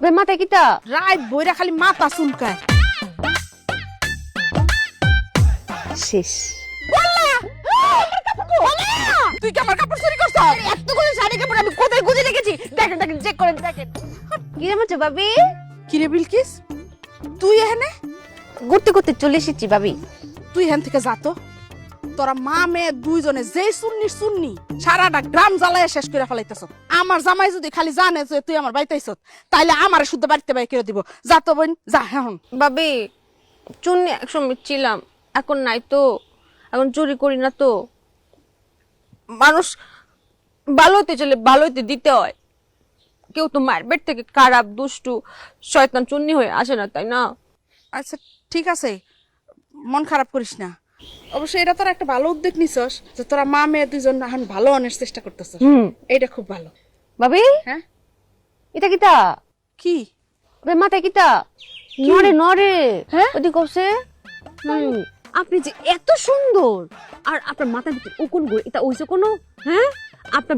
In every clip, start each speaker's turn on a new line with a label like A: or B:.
A: ওরে মাথায় কিতা
B: রাত বইরা খালি মাথা চুলকায়।
A: শেষ।
B: তুই কি আমার কাপড় চুরি করছ?
A: এতগুলো শাড়ি কাপড় আমি কোথায় গুজে রেখেছি? দেখেন দেখেন, চেক করেন, দেখেন। কি রে মাছ ভাবি?
B: কিরে বিলকিস, তুই এখানে?
A: ঘুরতে ঘুরতে চলে এসেছি ভাবি।
B: তুই এখান থেকে যা তো। তোরা মা মেয়ে দুইজনে যেই সুন্নি সারাটা গ্রাম জ্বালায় শেষ করে ফেলাইতেছ। আমার জামাই যদি খালি জানে যে তুই আমার বাড়িতে আইছ, তাইলে আমার শুদ্ধ বাড়িতে বাই করে দিব। যা তো বোন, যা এখন।
A: ভাবি চুন্নি একসময় ছিলাম, এখন নাই তো। এখন চুরি করি না তো। মানুষ ভালো হতে চলে ভালো হতে দিতে হয়। কেউ তো মায়ের পেট থেকে খারাপ দুষ্টু শয়তান চুন্নি হয়ে আসে না, তাই না?
B: আচ্ছা ঠিক আছে, মন খারাপ করিস না। অবশ্যই এটা তোরা একটা ভালো উদ্যোগ নিছস যে তোরা মা মেয়ে দুইজন এখন ভালো হওয়ার চেষ্টা করতেছস। এইটা খুব ভালো।
A: ভাবি
B: হ্যাঁ
A: এটা কিতা?
B: কি
A: ওরে মাথায় কিতা? নড়ে নড়ে।
B: হ্যাঁ?
A: ওদি কইছে আপনি যে এত সুন্দর আর আপনার মাথার ভিতরে উকুন গো, এটা হইছে কোনো? হ্যাঁ, আপনার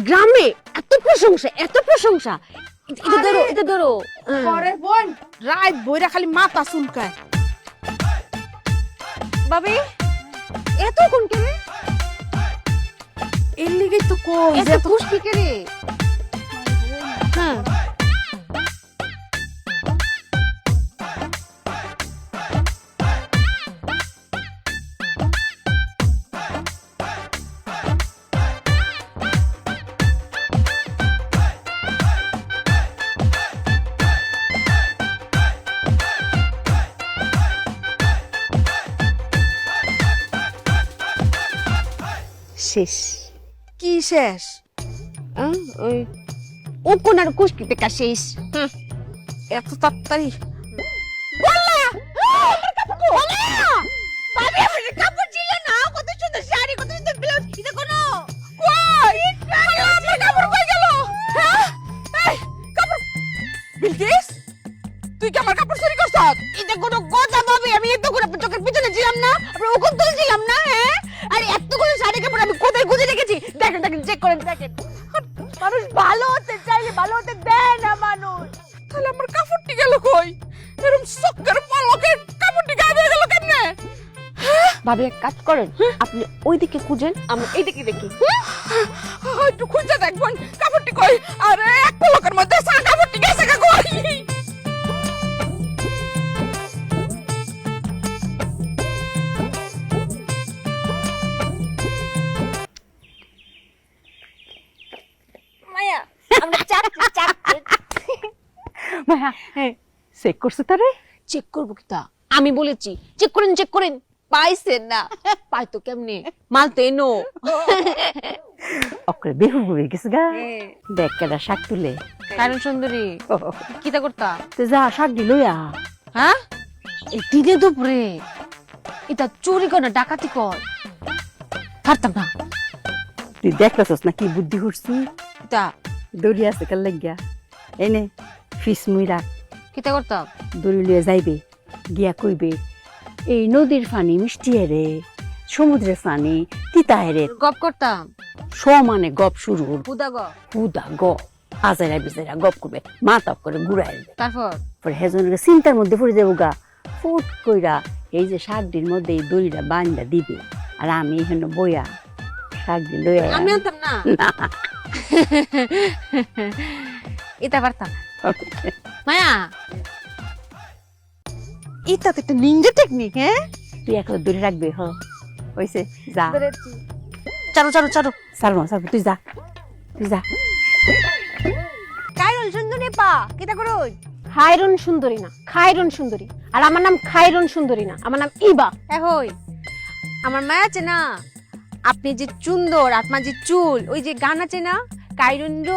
A: গ্রামে এত প্রশংসা, এত প্রশংসা। এটা ধরো, এটা ধরো।
B: পরে বোন রাত বইরা খালি মাথা চুলকায়।
A: ভাবি এত কোন কে রে?
B: এর লিগেই তো কই
A: এত
B: যে
A: খুশকি কে রে? হ্যাঁ শেষ।
B: কি শেষ?
A: ওই উকুন আর খুশকি থেকে শেষ।
B: এত তাড়াতাড়ি? বিলকিস, তুই কি আমার কাপড় চুরি করছ?
A: এটা কোনো কথা ভাবি? আমি এত করে চোখের পিছনে ছিলাম না, আপনার উকুন তুলছিলাম না? হ্যাঁ, আর এতগুলো শাড়ি কাপড় আমি কোথায় গুজে রেখেছি? দেখেন দেখেন, চেক করেন, দেখেন। মানুষ ভালো হতে চাইলে ভালো হতে দেয় না মানুষ।
B: তাহলে আমার কাপড়টি গেল কই? এরকম চক্কর পলকের কাপড়টি গায়ে দিয়ে গেল কেমনে?
A: ভাবি এক কাজ করেন, আপনি ওইদিকে খুঁজেন, আমরা এইদিকে দেখি।
B: একটু খুঁজে দেখবেন কাপড়টি কই। আরে এক পলকের মধ্যে সা কাপড়টি গেছে গা কই?
A: মায়া আমরা চাকরি চাকরি
C: মায়া চেক করছে তারে?
A: চেক করবো কিতা? আমি বলেছি চেক করেন, চেক করেন। পাইছেন না? পাই তো কেমনে? মাল তো এনো।
C: অকরে বেহু হয়ে গেছে গা। দেখ কেডা শাক তুলে।
A: কারণ সুন্দরী কিতা করতা?
C: তো যা শাক দিল ইয়া।
A: হ্যাঁ, এই দিনে দুপুরে এটা চুরি কর না ডাকাতি কর? পারতাম না।
C: তুই দেখতেছস না কি বুদ্ধি করছি?
A: কিতা
C: দড়ি আছে কাল লাগিয়া এনে ফিস মুই রাখ।
A: কিতা করতাম?
C: দড়ি লিয়ে যাইবে, গিয়া কইবে এই নদীর পানি মিষ্টি হেরে, সমুদ্রের পানি তিতা হেরে।
A: গপ করতাম
C: সমানে গপ শুরু
A: হুদা গ।
C: হুদা গপ আজাইরা বিজাইরা গপ করবে, মাথা করে ঘুরাই দেবে।
A: তারপর
C: পরে হেজনের চিন্তার মধ্যে পড়ে যাবো গা। ফুট কইরা এই যে শাকটির মধ্যে এই দড়িটা বান্ধা দিবে, আর আমি এখানে বইয়া শাকটি লইয়া
A: আমি আনতাম না। এটা পারতাম মায়া। এটা তো একটা নিনজা টেকনিক। হ্যাঁ,
C: তুই এখন দড়ি রাখবে। হ হইছে, যা
A: চারো চারো চারো।
C: সারবো সারবো, তুই যা, তুই যা।
A: কাইরন সুন্দরী পা কিতা করো?
D: খায়রন সুন্দরী না, খায়রন সুন্দরী। আর আমার নাম খায়রন সুন্দরী না, আমার নাম ইবা।
A: হই আমার মায়া আছে না, আপনি যে সুন্দর, আপনার যে চুল, ওই যে গান আছে না, কাইরুন্ড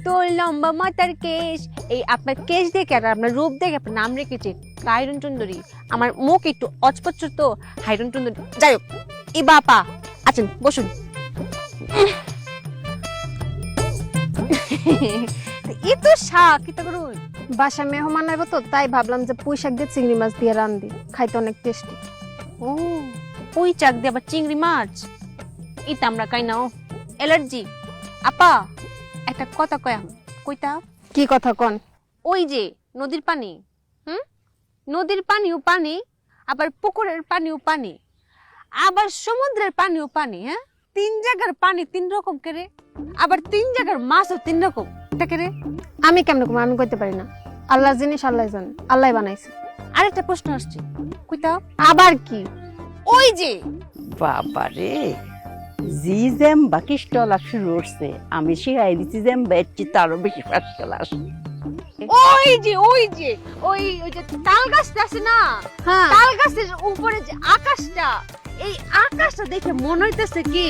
A: তোর লম্বা মাথার কেশ, এই আপনার কেশ দেখে আর আপনার রূপ দেখে আপনার নাম রেখেছে কাইরুন সুন্দরী। আমার মুখ একটু অচপচ্ছ তো, হাইরুন সুন্দরী। যাই হোক, ইবা আপা আছেন, বসুন। এ তো শাক কিতা করুন?
D: বাসা মেহমান আইব তো, তাই ভাবলাম যে পুঁই শাক দিয়ে চিংড়ি মাছ দিয়ে রান্ধি, খাইতে অনেক টেস্টি।
A: ও পুঁই শাক দিয়ে আবার চিংড়ি মাছ, এটা আমরা খাই না, অ্যালার্জি। আপা একটা কথা কয়া, কইতা
D: কি কথা কন?
A: ওই যে নদীর পানি, নদীর পানিও পানি, আবার পুকুরের পানিও পানি, আবার সমুদ্রের পানিও পানি। হ্যাঁ, 3 জায়গার পানি 3 রকম করে, আবার 3 জায়গার মাছও 3 রকম। এটা করে
D: আমি কেমনে কম? আমি কইতে পারি না। আল্লাহর জিনিস আল্লাহ জানে, আল্লাহ বানাইছে।
A: আরেকটা প্রশ্ন আসছে, কইতাও।
D: আবার কি?
A: ওই যে
C: বাবারে, জি জেম্বা কিস ক্লাস শুরু করছে, আমি শিখাই দিচ্ছি জেম্বা এর চেয়ে তারও বেশি ফার্স্ট ক্লাস।
A: ওই যে ওই যে তাল গাছটা আছে না,
D: হ্যাঁ,
A: তাল গাছের উপরে যে আকাশটা, এই আকাশটা দেখে মনে হইতেছে কি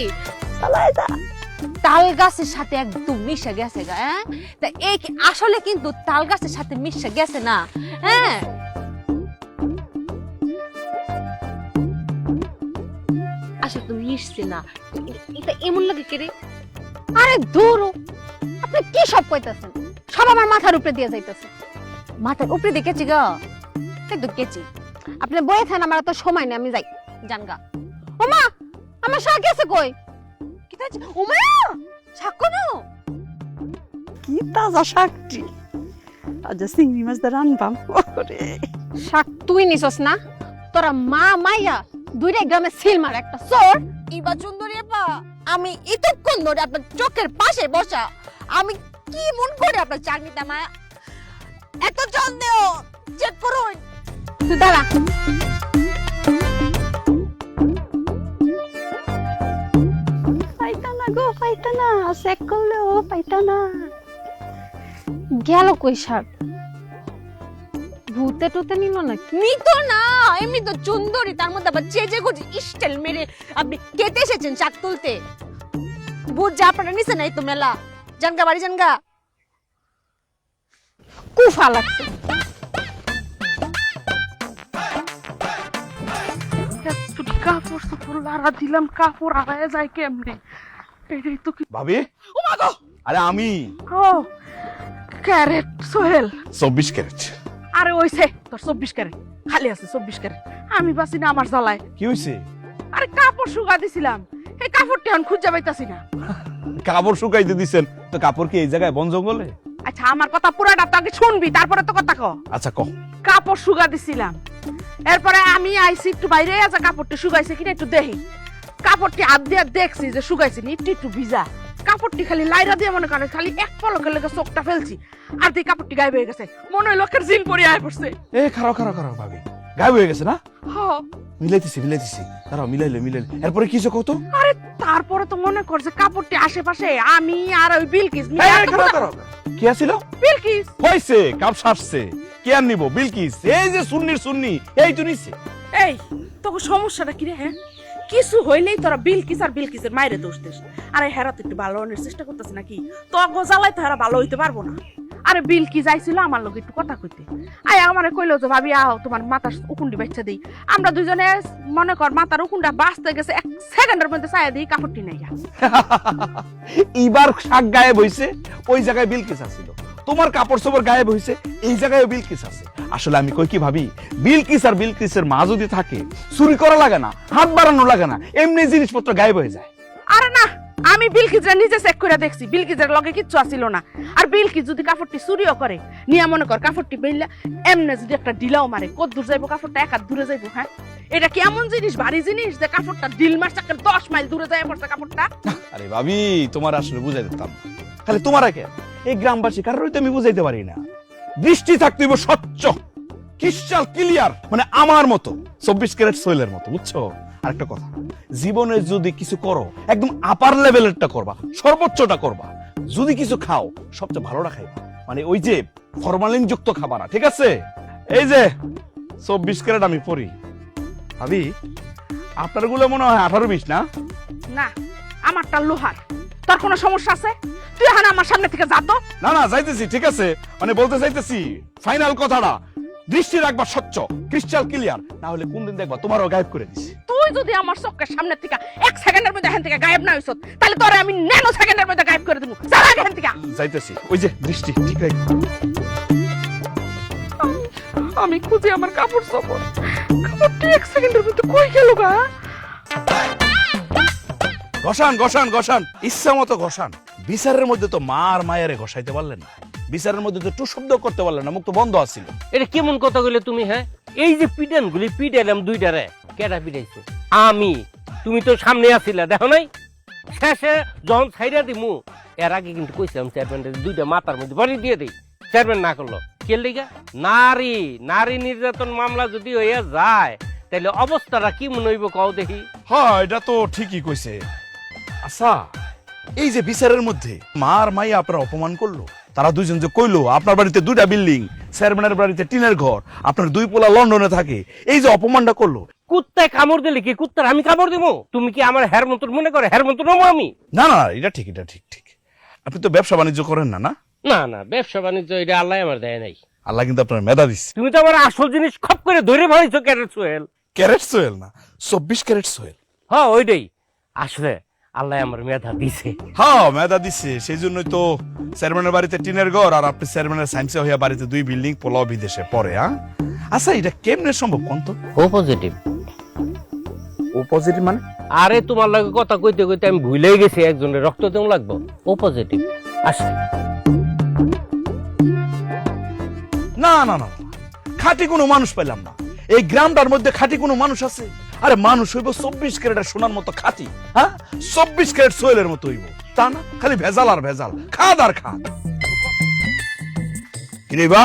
A: তাল গাছের সাথে একদম মিশে গেছে গা। হ্যাঁ, তা এই আসলে কিন্তু তাল গাছের সাথে মিশে গেছে না। হ্যাঁ, আসলে তো মিশছে না, এটা এমন লাগে কেরে।
D: আরে দূর, আপনি কি সব কইতাছেন? সব আমার মাথার উপরে দিয়ে যাইতাছে।
A: মাথার উপরে দেখেছি গা, একদম কেচি।
D: আপনি বয়ে থাকেন, আমার তো সময় নেই, আমি যাই।
A: জানগা
D: ওমা, আমার শাক আছে কই?
A: কি তাই? ওমা ছাকনো
C: কি তাজা শাকটি, আজ চিংড়ি মাছ দিয়ে রানবাম। ওরে
D: শাক তুই নিছস না? তোরা মা মাইয়া দুইটাই গ্রামে সিল মার একটা চোর।
A: ইবা সুন্দরী আপা, আমি এতক্ষণ ধরে আপনার চোখের পাশে বসা, আমি কি মন করে আপনার চাকরিটা মা এত জল দেও, চেক করুন।
D: তুই দাঁড়া।
C: পাইতা না গো, পাইতা না, চেক করলেও পাইতা না।
D: গেল কই শাক? ভূতে টুতে নিল নাকি?
A: নিত না, এমনি তো সুন্দরী, তার মধ্যে আবার চেজে গুজি স্টাইল মেরে আপনি কেটে এসেছেন শাক তুলতে। বুঝ যা আপনারা নিছে নাই তো মেলা। জানগা বাড়ি জানগা।
D: কুফা লাগছে।
B: কাপড় চোপড় লাড়া দিলাম, কাপড় আড়ায় যায় কেমনে? এটাই তো কি।
E: ভাবি,
B: ও মা গো!
E: আরে আমি
B: ও ক্যারেট সোহেল।
E: 24 ক্যারেট।
B: আরে ওইছে তোর 24 ক্যারেট খালি আছে, 24 ক্যারেট। আমি বাসি না আমার জ্বালায়।
E: কি হইছে?
B: আরে কাপড় শুকা দিছিলাম, এই কাপড়টি এখন খুঁজে পাইতাছি না।
E: কাপড় শুকাইতে দিছেন তো, কাপড় কি এই জায়গায় বন জঙ্গলে?
B: আচ্ছা আমার কথা পুরাটা তো আগে শুনবি, তারপরে তো কথা ক।
E: আচ্ছা ক।
B: কাপড় শুকা দিছিলাম, এরপরে আমি আইছি একটু বাইরে, আছে কাপড়টি শুকাইছে কিনা একটু দেখি। কাপড়টি হাত দিয়ে দেখছি যে শুকাইছে নি, একটু একটু ভিজা। কাপড়টি খালি লাইরা দিয়ে মনে করে খালি এক পলকের লেগে চোখটা ফেলছি, আর দিয়ে কাপড়টি গায়েব হয়ে গেছে। মনে হয় লোকের জিন পরে আয় পড়ছে।
E: এ খারাপ খারাপ খারাপ ভাবি, গায়েব হয়ে গেছে না?
B: হ,
E: মিলাইতেছি দাঁড়াও, মিলাইলে আরপরে কিছু কত?
B: আরে তারপরে তো মনে করছে কাপড়টি আশেপাশে আমি আর ওই বিলকিস
E: এই, এই, খারাপ কি আছিল?
B: বিলকিস
E: হইছে, কাপ সারছে। কে আর নিব? বিলকিস। এই যে সুন্নির সুন্নি, এই তো নিছে।
B: এই তোকে সমস্যাটা কি রে? হ্যাঁ, কিছু হইলেই তোরা বিলকিস আর বিলকিসের মাইরে দোষ দিস। আরে হেরা তো একটু ভালো হওয়ার চেষ্টা করতেছে নাকি? তো জ্বালাই তো হেরা ভালো হইতে পারবো না। আরে বিলকিস আইছিল আমার লোক একটু কথা কইতে, আয় আমারে কইলো যে ভাবি আও তোমার মাথার উকুন্ডি বাচ্চা দেই। আমরা দুজনে মনে কর মাথার উকুন্ডা বাঁচতে গেছে, 1 সেকেন্ডের মধ্যে ছায়া দিই কাপড়টি নাই।
E: এইবার শাক গায়েব হইছে, ওই জায়গায় বিলকিস আছিল। তোমার কাপড় চোপড় গায়েব হইছে, এই জায়গায় বিলকিস আছে। আসলে আমি কই কি ভাবি, বিলকিস আর বিলকিসের মা যদি থাকে, চুরি করা লাগে না, হাত বাড়ানো লাগে না, এমনি জিনিসপত্র গায়েব হয়ে যায়।
B: আরে না, আমি বিলকিসরা নিজে চেক করে দেখছি, বিলকিসের লগে কিচ্ছু আসিল না। আর বিলকিস যদি কাপড়টি চুরিও করে, নিয়ে মনে কর কাপড়টি বেললা এমনে যদি একটা ডিলাও মারে, কত দূর যাইবো কাপড়টা? 1 হাত দূরে যাইবো। হ্যাঁ, এটা কি এমন জিনিস, ভারী জিনিস যে কাপড়টা ডিল মারছে 10 মাইল দূরে যায় পড়ছে কাপড়টা?
E: আরে ভাবি, তোমার আসলে বুঝাই দিতাম না। খালি তোমার কে, এই গ্রামবাসী কারোর আমি বুঝাইতে পারি না। দৃষ্টি থাকতে হইব স্বচ্ছ, ক্রিস্টাল ক্লিয়ার, মানে আমার মতো 24 ক্যারেট সোয়েলের মতো, বুঝছো? আরেকটা কথা, জীবনে যদি কিছু করো একদম আপার লেভেলেরটা করবা, সর্বোচ্চটা করবা। যদি কিছু খাও সবচেয়ে ভালোটা খাইবা, মানে ওই যে ফরমালিন যুক্ত খাবার না, ঠিক আছে? এই যে 24 ক্যারেট আমি পরি। ভাবি, আপনার গুলো মনে হয় 18-20 না?
B: না, আমারটা লোহার। তোর কোনো সমস্যা আছে? তুই এখন আমার সামনে থেকে যা তো।
E: না না, যাইতেছি, ঠিক আছে, মানে বলতে চাইতেছি ফাইনাল কথাটা, দৃষ্টি রাখবা স্বচ্ছ, ক্রিস্টাল ক্লিয়ার, না হলে কোন দিন দেখবা তোমারও গায়েব করে দিছি।
B: তুই যদি আমার চোখের সামনে থেকে 1 সেকেন্ডের মধ্যে এখান থেকে গায়েব না হইছত, তাহলে তোরে আমি ন্যানো সেকেন্ডের মধ্যে গায়েব করে দেবো। যা এখান থেকে।
E: যাইতেছি, ওই যে দৃষ্টি ঠিক রাখবা।
B: আমি খুঁজি আমার কাপড় চোপড়, কাপড়টি 1 সেকেন্ডের মধ্যে কই গেল গা?
E: ঘষান ঘষান ঘষান, ইচ্ছা মতো ঘষান। বিচারের মধ্যে তো মা আর মায়েরে ঘষাইতে পারলেন না, বিচারের মধ্যে তো টু শব্দ করতে পারলে না, মুখ তো বন্ধ আছিল।
F: এটা কেমন কথা কইলে তুমি? হ্যাঁ, এই যে পিটান গুলি পিটাইলাম দুইটারে, কেডা পিটাইছে? আমি। তুমি তো সামনে আছিলা, দেখো নাই? শেষে যখন ছাইরা দিমু এর আগে কিন্তু কইছিলাম চেয়ারম্যানের দুইটা মাথার মধ্যে বাড়ি দিয়ে দিই। চেয়ারম্যান না করলো কে লিগা? নারী নির্যাতন মামলা যদি হইয়া যায় তাহলে অবস্থাটা কি মনে হইব কও দেখি।
E: হ্যাঁ, এটা তো ঠিকই কইছে। আচ্ছা, এই যে বিচারের মধ্যে মার মাইয়া আপনার অপমান করলো, তারা দুইজন যে কইলো আপনার বাড়িতে দুইটা বিল্ডিং, চেয়ারম্যানের বাড়িতে টিনের ঘর, আপনার দুই পোলা লন্ডনে থাকে, এই যে অপমানটা করলো।
F: কুত্তায় কামড় দিলে কি কুত্তার আমি কামড় দিব? তুমি কি আমার হের মতন মনে করে? হের মতন নমো আমি?
E: না না, এটা ঠিক, এটা ঠিক ঠিক। আপনি তো ব্যবসা বাণিজ্য করেন না? না
F: না না, ব্যবসা বাণিজ্য এটা আল্লাহ আমার দেয় নাই।
E: আল্লাহ কিন্তু আপনার মেধা দিচ্ছে।
F: তুমি তো আমার আসল জিনিস খপ করে ধরে ফেলাইছো। ক্যারেট সোহেল।
E: ক্যারেট সোহেল না, 24 ক্যারেট সোহেল।
F: হ্যাঁ ওইটাই, আসলে আল্লাহ আমার মেধা দিছে।
E: হ্যাঁ, মেধা দিচ্ছে, সেই জন্যই তো চেয়ারম্যানের বাড়িতে টিনের ঘর, আর আপনি চেয়ারম্যানের সায়েন্সে হইয়া বাড়িতে দুই বিল্ডিং, পোলাও বিদেশে পড়ে। হ্যাঁ, আচ্ছা, এটা কেমনে সম্ভব কোন তো?
F: ও পজিটিভ।
E: ও পজিটিভ মানে?
F: আরে তোমার লাগে কথা কইতে কইতে আমি ভুলেই গেছি একজনের রক্ত দেম লাগবো। ও পজিটিভ। আসলে
E: না না না, খাঁটি কোনো মানুষ পেলাম না এই গ্রামটার মধ্যে। খাঁটি কোনো মানুষ আছে? আরে মানুষ হইব 24 ক্যারেটের সোনার মতো খাঁটি। হ্যাঁ, 24 ক্যারেট সোহেলের মতো হইব, তা না খালি ভেজাল আর ভেজাল, খাদ আর খাদ। কিরে বা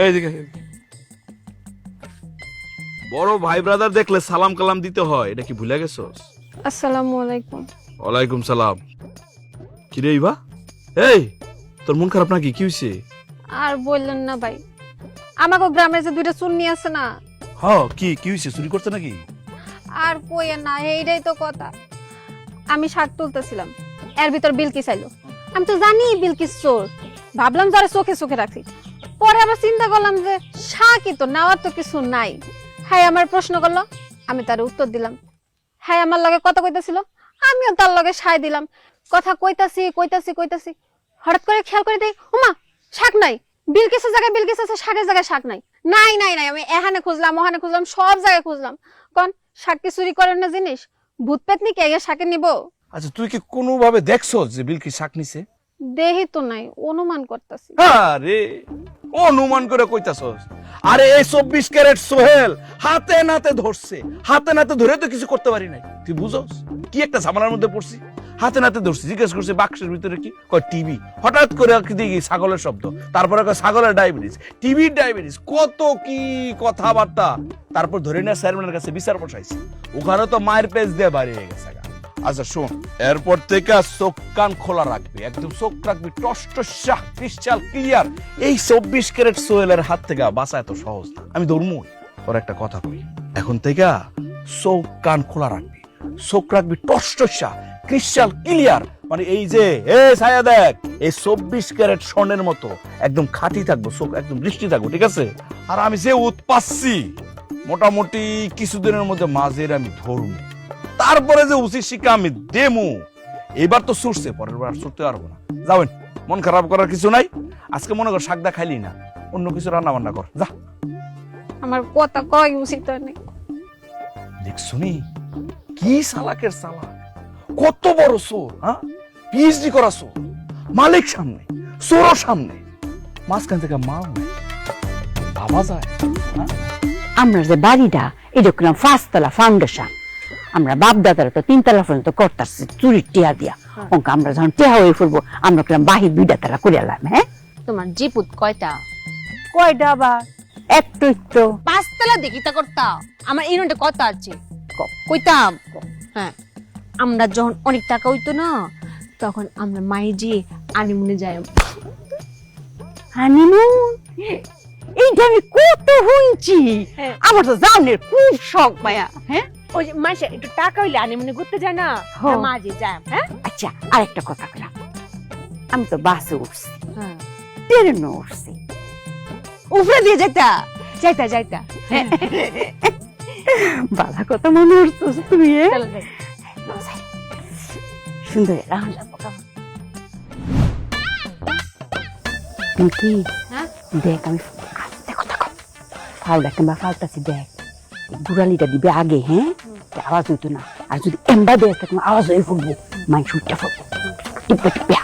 E: এইদিকে, বড় ভাই ব্রাদার দেখলে সালাম কালাম দিতে হয়, এটা কি ভুলে গেছস?
D: আসসালামু আলাইকুম।
E: ওয়ালাইকুম সালাম। কিরে বা, এই তোর মন খারাপ নাকি? কি হইছে?
D: আর বললেন না ভাই, আমাকে গ্রামের যে দুইটা চুন্নি আছে না,
E: হ্যাঁ, কি হইছে? চুরি করতে নাকি?
D: আর কইেন না, এইটাই তো কথা। আমি শাক তুলতেছিলাম, এর ভিতর বিলকিস আইলো। আমি তো জানি বিলকিস চোর, ভাবলাম যারা চোখে চোখে রাখছি। পরে আবার চিন্তা করলাম যে শাকই তো, নেওয়ার তো কিছু নাই। হ্যাঁ আমার প্রশ্ন করলো, আমি তার উত্তর দিলাম। হ্যাঁ আমার লগে কথা কইতাছিল, আমিও তার লগে সায় দিলাম। কথা কইতাছি কইতাছি কইতাছি, হঠাৎ করে খেয়াল করে দেই, ওমা শাক নাই। বিলকিসের জায়গায় বিলকিস আছে, শাকের জায়গায় শাক নাই। নাই নাই নাই, আমি এখানে খুঁজলাম, ওখানে খুঁজলাম, সব জায়গায় খুঁজলাম। কোন শাক কি চুরি করেন না জিনিস? ভূত পেতনি কে শাকে নিব?
E: আচ্ছা, তুই কি কোনোভাবে দেখছস যে বিলকিস শাক নিছে?
D: দেহি তো নাই, অনুমান করতেছি।
E: আরে অনুমান করে কইতাছস? আরে এই 24 ক্যারেট সোহেল হাতে নাতে ধরছে, হাতে নাতে ধরে তো কিছু করতে পারি নাই। তুই বুঝছস কি একটা ঝামেলার মধ্যে পড়ছি? হাতে নাতে ধরছি, জিজ্ঞেস করছে বাক্সের ভিতরে কি, কয় টিভি। হঠাৎ করে দেখি ছাগলের শব্দ, তারপরে কয় ছাগলের ডায়াবেটিস, টিভির ডায়াবেটিস, কত কি কথাবার্তা। তারপর ধরে নিয়ে চেয়ারম্যানের কাছে বিচার বসাইছে, ওখানে তো মায়ের পেজ দিয়ে বাড়ি হয়ে গেছে। আচ্ছা শোন, এরপর থেকে চোখ কান খোলা রাখবি, একদম চোখ রাখবি টসটসা ক্রিস্টাল ক্লিয়ার। এই 24 ক্যারেট সোহেলের হাত থেকে বাঁচা এত সহজ না, আমি ধর্মই। ওর একটা কথা কই, এখন থেকে চোখ কান খোলা রাখবি, চোখ রাখবি টসটসা ক্রিস্টাল ক্লিয়ার। মানে এই যে ছায়া দেখ, এই 24 ক্যারেট স্বর্ণের মতো একদম খাঁটি থাকবো, চোখ একদম দৃষ্টি থাকবো, ঠিক আছে? আর আমি যে পাচ্ছি মোটামুটি কিছুদিনের মধ্যে মাঝের আমি ধরবো, তারপরে যে উচিত শিক্ষা আমি দেমু। এবার তো ছুটছে, পরের বার ছুটতে পারবো না। যাবেন, মন খারাপ করার কিছু নাই। আজকে মনে কর শাকদা খাইলি না, অন্য কিছু রান্না বান্না কর, যা।
D: আমার কথা কয় উচিত নেই।
E: দেখ শুনি কি সালাকের সালাক, কত বড় চোর। হ্যাঁ, পিএইচডি করা চোর, মালিক সামনে, চোরও সামনে, মাঝখান থেকে মাল নাই, ভাবা যায়?
C: আমরা যে বাড়িটা এটা করলাম 5 তলা ফাউন্ডেশন। আমরা বাপ দাদারা তো 3 তলা পর্যন্ত করতেছি চুরির টিয়া দিয়া। অঙ্ক আমরা যখন টিয়া হয়ে ফুরবো আমরা করলাম বাহির 2টা তলা করে এলাম। হ্যাঁ,
A: তোমার জিপুত কয়টা?
C: কয়টা আবার? একটু একটু
A: 5 তলা দেখি তা করতাম। আমার ইউনিটে কত আছে কইতাম। হ্যাঁ, আমরা যখন অনেক টাকা হইতো না, তখন আমরা মাই যে আনিমুনে যাই।
C: হানিমুন, এইটা আমি কত শুনছি। আমার তো জানের খুব শখ মায়া। হ্যাঁ,
A: ওই যে মাসে একটু টাকা হইলে আনিমুনে ঘুরতে যায় না,
C: হ্যাঁ।
A: মাঝে যায়। হ্যাঁ,
C: আচ্ছা আরেকটা কথা বললাম, আমি তো বাসে উঠছি,
A: হ্যাঁ,
C: ট্রেনে উঠছি,
A: উপরে দিয়ে যাইতা। হ্যাঁ,
C: বালা কথা মনে উঠছে তুমি।
A: চলো যাই।
C: সুন্দর রান্না কি
A: হ্যাঁ,
C: দেখ, আমি দেখো দেখো ফাল দেখেন বা ফালতাছি, দেখ গুড়ালিটা দিবে আগে। হ্যাঁ, আওয়াজ হইতো না, আর যদি এম্বা দেয় তখন আওয়াজ হয়ে ফুটবো, মাই শুটটা ফুটবো, টিপে টিপে